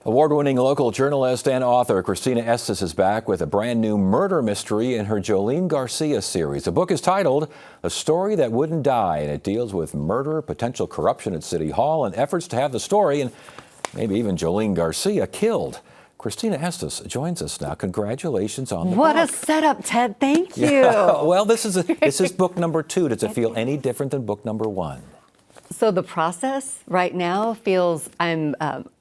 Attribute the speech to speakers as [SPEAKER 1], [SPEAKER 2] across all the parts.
[SPEAKER 1] Award-winning local journalist and author Christina Estes is back with a brand new murder mystery in her Jolene Garcia series. The book is titled A Story That Wouldn't Die, and it deals with murder, potential corruption at City Hall, and efforts to have the story and maybe even Jolene Garcia killed. Christina Estes joins us now. Congratulations on the book.
[SPEAKER 2] What a setup, Ted. Thank you.
[SPEAKER 1] Yeah. Well, this is book number 2. Does it feel any different than book number 1?
[SPEAKER 2] So the process right now feels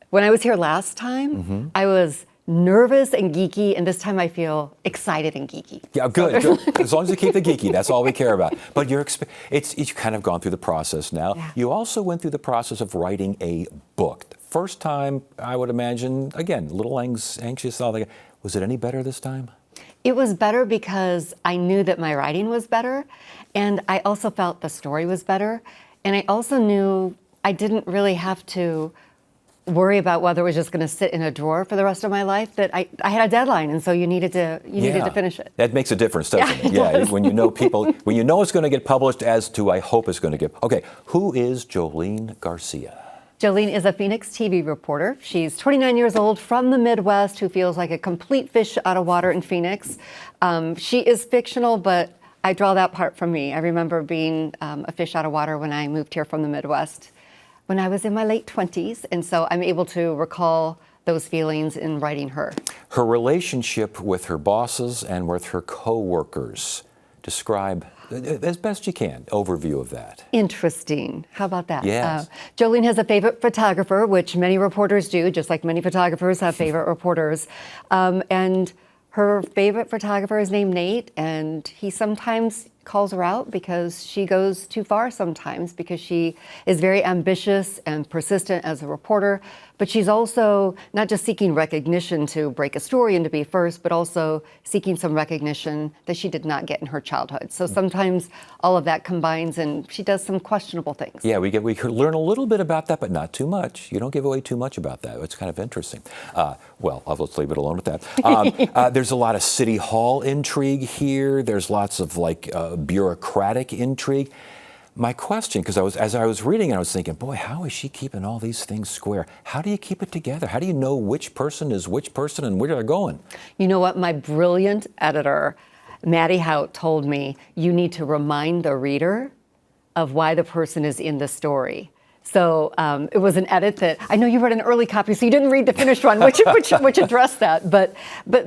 [SPEAKER 2] when I was here last time, I was nervous and geeky, and this time I feel excited and geeky.
[SPEAKER 1] Yeah, good. As long as you keep the geeky, that's all we care about. But you've kind of gone through the process now.
[SPEAKER 2] Yeah.
[SPEAKER 1] You also went through the process of writing a book. First time, I would imagine, again, a little anxious. Was it any better this time?
[SPEAKER 2] It was better because I knew that my writing was better, and I also felt the story was better, and I also knew I didn't really have to worry about whether it was just going to sit in a drawer for the rest of my life, that I had a deadline, and so you needed to finish it.
[SPEAKER 1] That makes a difference, doesn't it? Yeah, when you know when you know it's going to get published as to I hope it's going to get. Okay, who is Jolene Garcia?
[SPEAKER 2] Jolene is a Phoenix TV reporter. She's 29 years old, from the Midwest, who feels like a complete fish out of water in Phoenix. She is fictional, but I draw that part from me. I remember being a fish out of water when I moved here from the Midwest when I was in my late 20s, and so I'm able to recall those feelings in writing her.
[SPEAKER 1] Her relationship with her bosses and with her co-workers. Describe, as best you can, overview of that.
[SPEAKER 2] Interesting. How about that?
[SPEAKER 1] Yes.
[SPEAKER 2] Jolene has a favorite photographer, which many reporters do, just like many photographers have favorite reporters. And her favorite photographer is named Nate, and he sometimes calls her out because she goes too far sometimes, because she is very ambitious and persistent as a reporter, but she's also not just seeking recognition to break a story and to be first, but also seeking some recognition that she did not get in her childhood. So sometimes all of that combines, and she does some questionable things.
[SPEAKER 1] Yeah, we could learn a little bit about that, but not too much. You don't give away too much about that. It's kind of interesting. Let's leave it alone with that. There's a lot of City Hall intrigue here. There's lots of bureaucratic intrigue. My question, because as I was reading it, I was thinking, boy, how is she keeping all these things square? How do you keep it together? How do you know which person is which person and where they're going?
[SPEAKER 2] You know what? My brilliant editor, Maddie Hout, told me you need to remind the reader of why the person is in the story. So it was an edit that I know you read an early copy, so you didn't read the finished one, which addressed that. But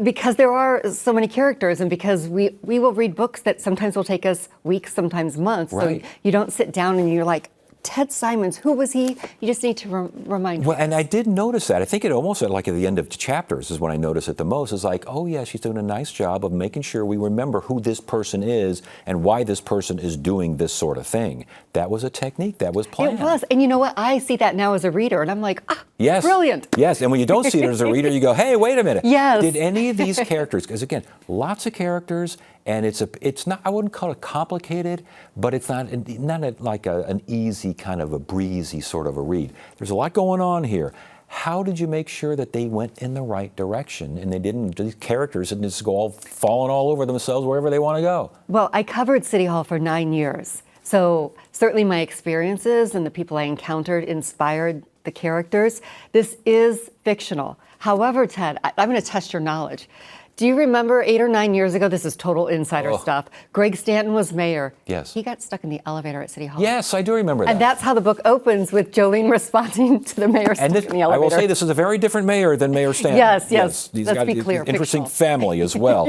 [SPEAKER 2] because there are so many characters, and because we will read books that sometimes will take us weeks, sometimes months,
[SPEAKER 1] right.
[SPEAKER 2] So you don't sit down and you're like, Ted Simons, who was he? You just need to remind
[SPEAKER 1] Well, and I did notice that. I think it almost at the end of chapters is when I notice it the most. It's like, oh yeah, she's doing a nice job of making sure we remember who this person is and why this person is doing this sort of thing. That was a technique. That was planned.
[SPEAKER 2] It was. And you know what? I see that now as a reader, and I'm like,
[SPEAKER 1] yes,
[SPEAKER 2] brilliant.
[SPEAKER 1] Yes, and when you don't see it as a reader, you go, hey, wait a minute.
[SPEAKER 2] Yes.
[SPEAKER 1] Did any of these characters, because again, lots of characters, and it's not, I wouldn't call it complicated, but it's not like an easy kind of a breezy sort of a read. There's a lot going on here. How did you make sure that they went in the right direction and these characters didn't just go all falling all over themselves wherever they want to go?
[SPEAKER 2] Well, I covered City Hall for 9 years. So certainly my experiences and the people I encountered inspired the characters. This is fictional. However, Ted, I'm going to test your knowledge. Do you remember 8 or 9 years ago, this is total insider stuff, Greg Stanton was mayor.
[SPEAKER 1] Yes.
[SPEAKER 2] He got stuck in the elevator at City Hall.
[SPEAKER 1] Yes, I do remember that.
[SPEAKER 2] And that's how the book opens, with Jolene responding to the mayor stuck in the elevator.
[SPEAKER 1] I will say this is a very different mayor than Mayor Stanton.
[SPEAKER 2] Yes.
[SPEAKER 1] He's
[SPEAKER 2] Let's
[SPEAKER 1] got
[SPEAKER 2] be clear.
[SPEAKER 1] an interesting
[SPEAKER 2] Fictional.
[SPEAKER 1] family as well.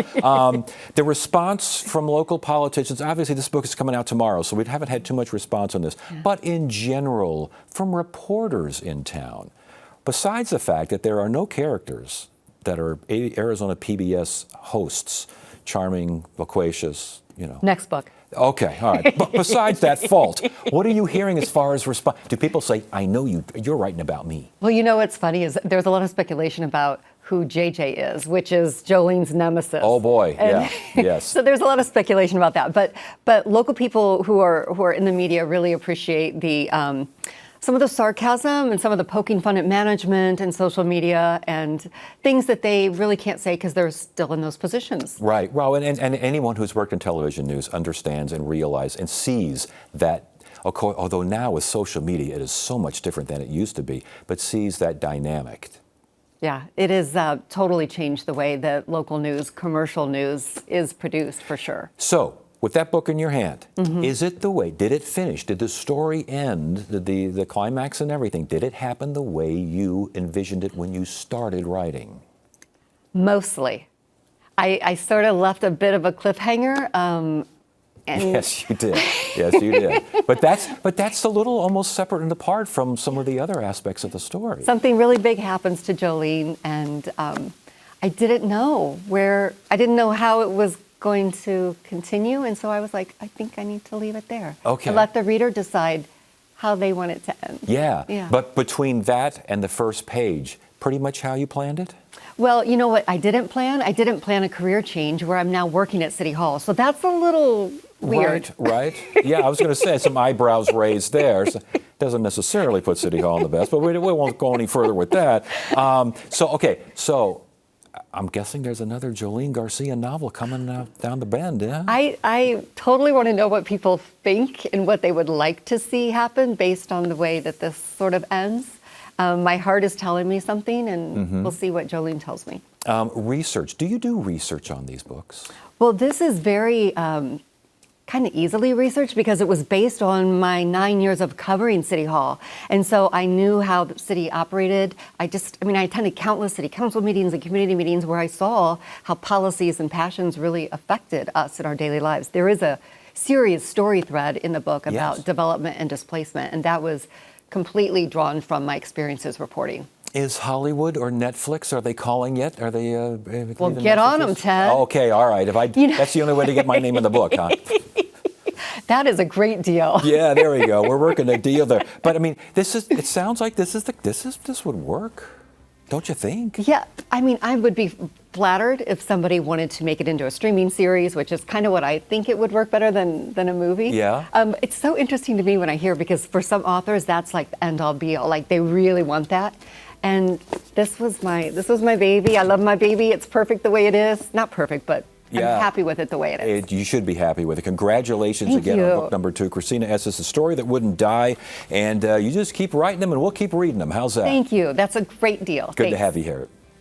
[SPEAKER 1] The response from local politicians, obviously this book is coming out tomorrow, so we haven't had too much response on this. Yeah. But in general, from reporters in town, besides the fact that there are no characters that are Arizona PBS hosts, charming, loquacious,
[SPEAKER 2] Next book.
[SPEAKER 1] Okay, all right. But besides that fault, what are you hearing as far as response? Do people say, I know you're writing about me?
[SPEAKER 2] Well, you know what's funny is there's a lot of speculation about who JJ is, which is Jolene's nemesis.
[SPEAKER 1] Oh boy, yeah, yes.
[SPEAKER 2] So there's a lot of speculation about that. But local people who are in the media really appreciate the some of the sarcasm and some of the poking fun at management and social media and things that they really can't say because they're still in those positions.
[SPEAKER 1] Right. Well, and anyone who's worked in television news understands and realizes and sees that, although now with social media it is so much different than it used to be, but sees that dynamic.
[SPEAKER 2] Yeah, it has totally changed the way that local news, commercial news is produced for sure.
[SPEAKER 1] So, with that book in your hand,
[SPEAKER 2] Mm-hmm.
[SPEAKER 1] is it the way, did it finish? Did the story end, the climax and everything, did it happen the way you envisioned it when you started writing?
[SPEAKER 2] Mostly. I sort of left a bit of a cliffhanger. And
[SPEAKER 1] Yes, you did. Yes, you did. But that's a little almost separate and apart from some of the other aspects of the story.
[SPEAKER 2] something really big happens to Jolene, and I didn't know how it was going to continue, and so I was like, I think I need to leave it there.
[SPEAKER 1] Okay.
[SPEAKER 2] And let the reader decide how they want it to end.
[SPEAKER 1] Yeah.
[SPEAKER 2] Yeah.
[SPEAKER 1] But between that and the first page, pretty much how you planned it?
[SPEAKER 2] Well, you know what I didn't plan? I didn't plan a career change where I'm now working at City Hall. So that's a little weird.
[SPEAKER 1] Right. Yeah, I was going to say some eyebrows raised there. So doesn't necessarily put City Hall in the best, but we won't go any further with that. So I'm guessing there's another Jolene Garcia novel coming down the bend, yeah?
[SPEAKER 2] I totally want to know what people think and what they would like to see happen based on the way that this sort of ends. My heart is telling me something, and we'll see what Jolene tells me.
[SPEAKER 1] Research. Do you do research on these books?
[SPEAKER 2] Well, this is very kind of easily researched because it was based on my 9 years of covering City Hall. And so I knew how the city operated. I attended countless city council meetings and community meetings where I saw how policies and passions really affected us in our daily lives. There is a serious story thread in the book about
[SPEAKER 1] Yes.
[SPEAKER 2] development and displacement, and that was completely drawn from my experiences reporting.
[SPEAKER 1] Is Hollywood or Netflix, are they calling yet? Are they?
[SPEAKER 2] Well, get on them, Ted.
[SPEAKER 1] Oh, okay, all right. That's the only way to get my name in the book, huh?
[SPEAKER 2] That is a great deal.
[SPEAKER 1] Yeah, there we go. We're working a deal there. But I mean, it sounds like this would work, don't you think?
[SPEAKER 2] Yeah, I would be flattered if somebody wanted to make it into a streaming series, which is kind of what I think it would work better than a movie.
[SPEAKER 1] Yeah.
[SPEAKER 2] It's so interesting to me when I hear, because for some authors that's like the end all be all, like they really want that. And this was my baby. I love my baby. It's perfect the way it is. Not perfect, but
[SPEAKER 1] Yeah.
[SPEAKER 2] I'm happy with it the way it is.
[SPEAKER 1] You should be happy with it. Congratulations
[SPEAKER 2] Thank
[SPEAKER 1] again
[SPEAKER 2] you.
[SPEAKER 1] on book number 2, Christina Estes, A Story That Wouldn't Die. And you just keep writing them and we'll keep reading them. How's that?
[SPEAKER 2] Thank you. That's a great deal.
[SPEAKER 1] Good to
[SPEAKER 2] Thanks.
[SPEAKER 1] have you here.